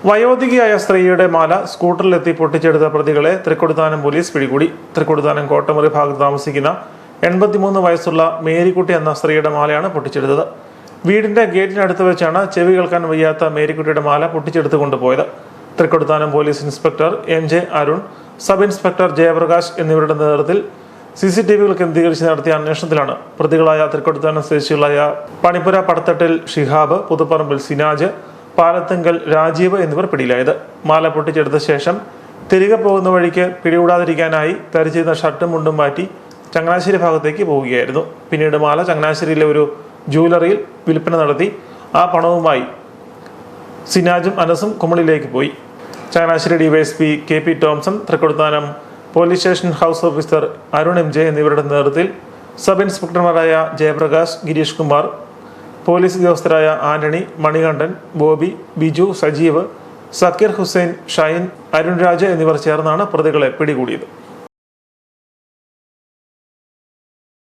വയോധികയായ സ്ത്രീയുടെ മാല സ്കൂട്ടറിലെത്തി പൊട്ടിച്ചെടുത്ത പ്രതികളെ തൃക്കൊടിത്താനം പോലീസ് പിടികൂടി. തൃക്കൊടിത്താനം കോട്ടമുറി ഭാഗത്ത് താമസിക്കുന്ന 83 വയസ്സുള്ള മേരിക്കുട്ടി എന്ന സ്ത്രീയുടെ മാലയാണ് പൊട്ടിച്ചെടുത്തത്. വീടിന്റെ ഗേറ്റിനടുത്ത് വെച്ചാണ് ചെവി കേൾക്കാൻ വയ്യാത്ത മേരിക്കുട്ടിയുടെ മാല പൊട്ടിച്ചെടുത്ത് കൊണ്ടുപോയത്. Thrikkodithanam police inspector MJ Arun, sub inspector Jayaprakash എന്നിവരുടെ നേതൃത്വത്തിൽ CCTV കേന്ദ്രീകരിച്ച് നടത്തിയ അന്വേഷണത്തിലാണ് പ്രതികളായ തൃക്കൊടിത്താനം സ്വദേശികളായ പണിപ്പുര പടത്തട്ടിൽ ഷിഹാബ്, പുതുപ്പറമ്പിൽ സിനാജ്, പാലത്തുങ്കൽ രാജീവ് എന്നിവർ പിടിയിലായത്. മാല പൊട്ടിച്ചെടുത്ത ശേഷം തിരികെ പോകുന്ന വഴിക്ക് പിടികൂടാതിരിക്കാനായി ധരിച്ചിരുന്ന ഷർട്ടും മുണ്ടും മാറ്റി ചങ്ങനാശ്ശേരി ഭാഗത്തേക്ക് പോവുകയായിരുന്നു. പിന്നീട് മാല ചങ്ങനാശ്ശേരിയിലെ ഒരു ജ്വല്ലറിയിൽ വിൽപ്പന നടത്തി ആ പണവുമായി സിനാജും അനസും കുമളിയിലേക്ക് പോയി. Changanassery DYSP KP Tomson, Thrikkodithanam police station house officer Arun MJ എന്നിവരുടെ നേതൃത്വത്തിൽ സബ് ഇൻസ്പെക്ടർമാരായ ജയപ്രകാശ്, ഗിരീഷ് കുമാർ, പോലീസ് ഉദ്യോഗസ്ഥരായ ആന്റണി, മണികണ്ഠൻ, ബോബി, ബിജു, സജീവ്, സക്കീർ ഹുസൈൻ, ഷൈൻ, അരുൺ രാജ എന്നിവർ ചേർന്നാണ് പ്രതികളെ പിടികൂടിയത്.